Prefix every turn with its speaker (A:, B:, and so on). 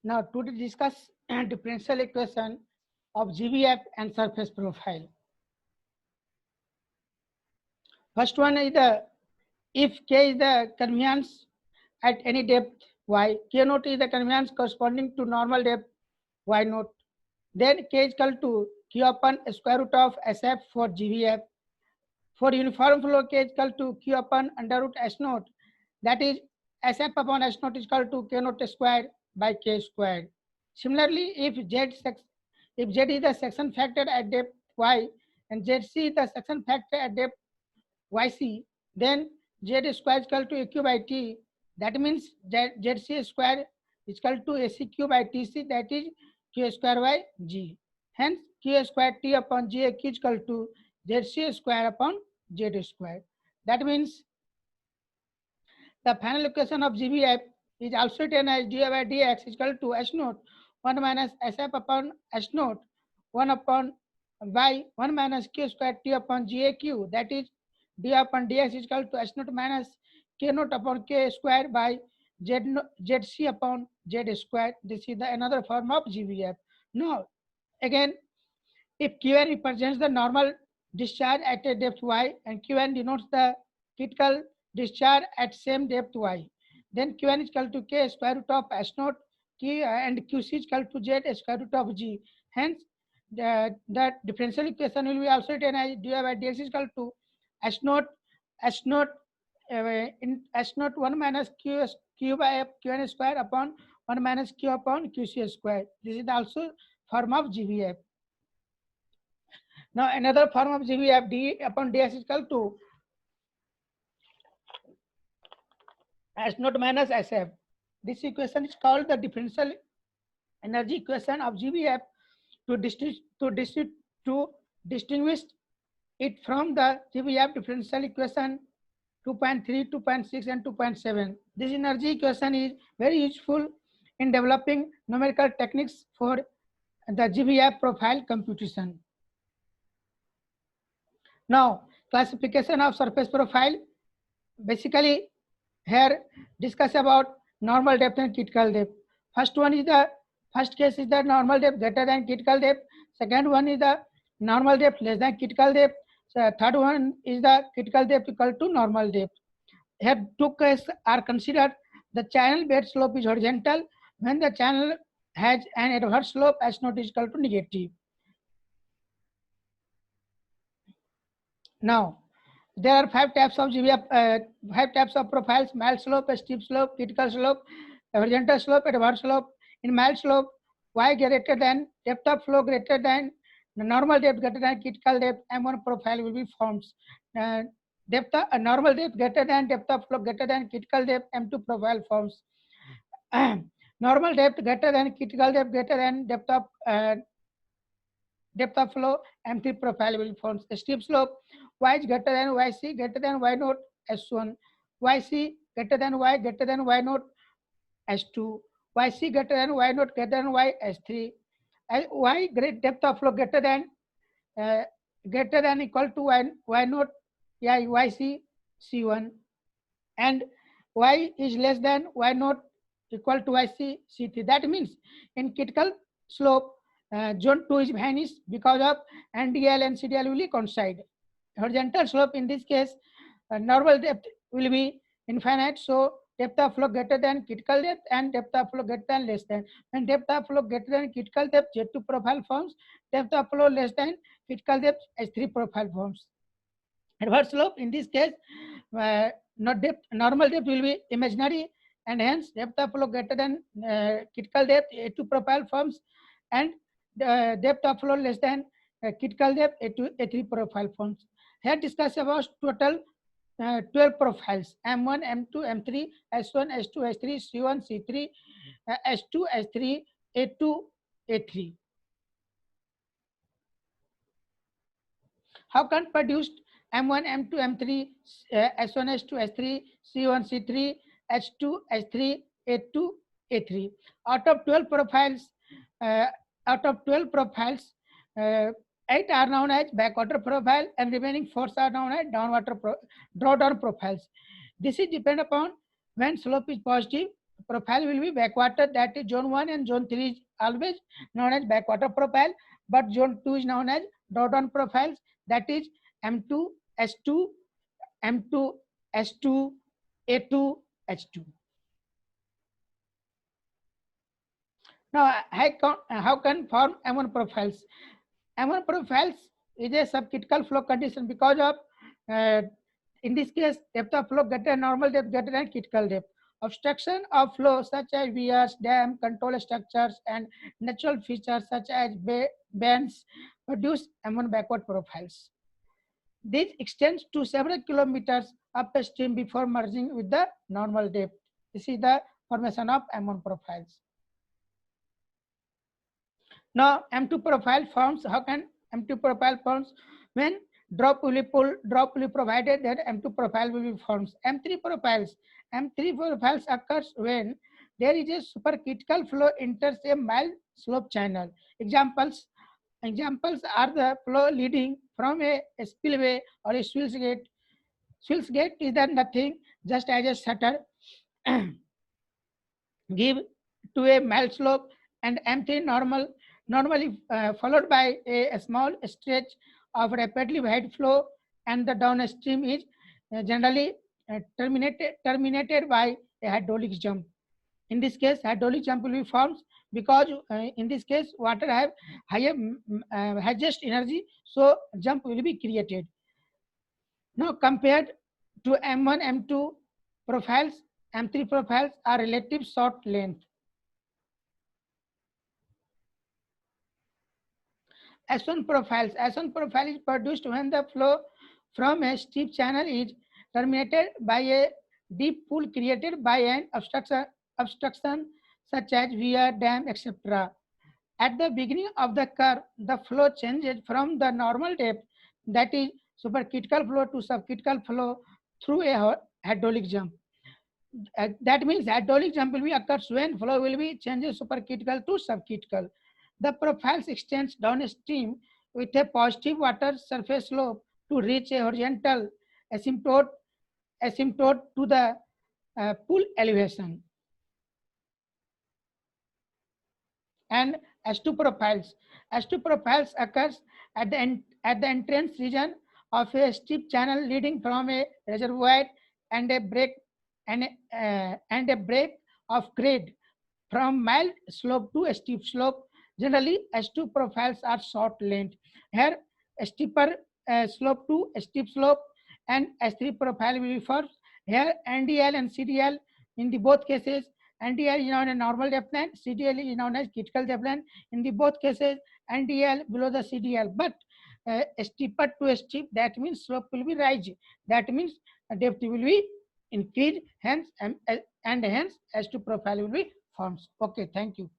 A: Now to discuss differential equation of GVF and surface profile. First one is the if K is the convenience at any depth y, K naught is the convenience corresponding to normal depth y naught. Then K is equal to Q upon square root of SF for GVF. For uniform flow, K is equal to Q upon under root S naught. That is SF upon S naught is equal to K naught squared by K squared. Similarly, if Z is the section factor at depth y and ZC is the section factor at depth yc, then Z square is equal to AQ by T. That means ZC square is equal to ACQ by TC, that is Q square by G. Hence, Q square T upon GAQ is equal to ZC square upon Z square. That means the final equation of GVF is also written as dy by dx is equal to S naught 1 minus SF upon S naught 1 upon y 1 minus Q square T upon GAQ, that is d upon dx is equal to S naught minus K naught upon K square by ZC upon Z square. This is the another form of GVF. Now, again, if Qn represents the normal discharge at a depth y and Qn denotes the critical discharge at same depth y, then Qn is equal to K square root of S naught Q and Qc is equal to Z square root of G. Hence, the differential equation will be also written as dy by dx is equal to S naught in S naught 1 minus Q by Qn square upon 1 minus Q upon Qc square. This is also form of GVF. Now another form of GVF, d upon ds is equal to S naught minus SF. This equation is called the differential energy equation of GVF to distinguish it from the GVF differential equation 2.3, 2.6 and 2.7. This energy equation is very useful in developing numerical techniques for the GVF profile computation. Now, classification of surface profile. Basically, here discuss about normal depth and critical depth. First case is the normal depth greater than critical depth. Second one is the normal depth less than critical depth. Third one is the critical depth equal to normal depth. Here two cases are considered. The channel bed slope is horizontal when the channel has an adverse slope S naught is equal to negative. Now, there are 5 types of GVF, 5 types of profiles: mild slope, steep slope, critical slope, horizontal slope, adverse slope. In mild slope, y greater than depth of flow greater than the normal depth greater than critical depth, M1 profile will be formed. Normal depth greater than depth of flow greater than critical depth, M2 profile forms. Normal depth greater than critical depth greater than depth of flow, M3 profile will form. Steep slope, y is greater than yc greater than y naught S1, yc greater than y naught S2, yc greater than y naught greater than y S3, y great depth of flow greater than equal to y naught yc C1, and y is less than y naught equal to yc C3. That means in critical slope, zone 2 is vanished because of NDL and CDL will coincide. Horizontal slope, in this case, normal depth will be infinite, so depth of flow greater than critical depth and depth of flow greater than less than. When depth of flow greater than critical depth, Z2 profile forms. Depth of flow less than critical depth, S3 profile forms. Adverse slope, in this case, normal depth will be imaginary, and hence depth of flow greater than critical depth, A2 profile forms, and depth of flow less than critical depth, A3 profile forms. Here discuss about total 12 profiles: M1, M2, M3, S1, S2, S3, C1, C3, S2, S3, A2, A3. How can produced M1, M2, M3, S1, S2, S3, C1, C3, H2, S3, A2, A3. Out of 12 profiles, 8 are known as backwater profile and remaining 4 are known as drawdown profiles. This is depend upon when slope is positive, profile will be backwater, that is zone 1, and zone 3 is always known as backwater profile, but zone 2 is known as drawdown profiles, that is M2, S2, M2, S2, A2, H2. Now, how can form M1 profiles? M1 profiles is a subcritical flow condition because of, in this case, depth of flow greater than normal depth greater than critical depth. Obstruction of flow such as weirs, dam, control structures, and natural features such as bends produce M1 backward profiles. This extends to several kilometers upstream before merging with the normal depth. This is the formation of M1 profiles. Now, M2 profile forms. How can M2 profile forms? When drop will be provided, that M2 profile will be formed. M3 profiles occurs when there is a supercritical flow enters a mild slope channel. Examples are the flow leading from a spillway or a sluice gate. Sluice gate is then nothing, just as a shutter give to a mild slope, and M3 normally followed by a small stretch of rapidly wide flow, and the downstream is generally terminated by a hydraulic jump. In this case, hydraulic jump will be formed because in this case water have higher highest energy, so jump will be created. Now, compared to M1, M2 profiles, M3 profiles are relative short length. S1 profile is produced when the flow from a steep channel is terminated by a deep pool created by an obstruction such as weir, dam, etc. At the beginning of the curve, the flow changes from the normal depth, that is supercritical flow, to subcritical flow through a hydraulic jump. That means hydraulic jump will be occurs when flow will be changes supercritical to subcritical. The profiles extends downstream with a positive water surface slope to reach a horizontal asymptote to the pool elevation. And S2 profiles occurs at the entrance region of a steep channel leading from a reservoir and a break of grade from mild slope to a steep slope. Generally, S2 profiles are short length. Here, a steeper slope to a steep slope, and S3 profile will be formed. Here, NDL and CDL in the both cases. NDL is known as normal depth line, CDL is known as critical depth line. In the both cases, NDL below the CDL, but steeper to a steep, that means slope will be rise. That means depth will be increased, hence and hence S2 profile will be formed. Okay, thank you.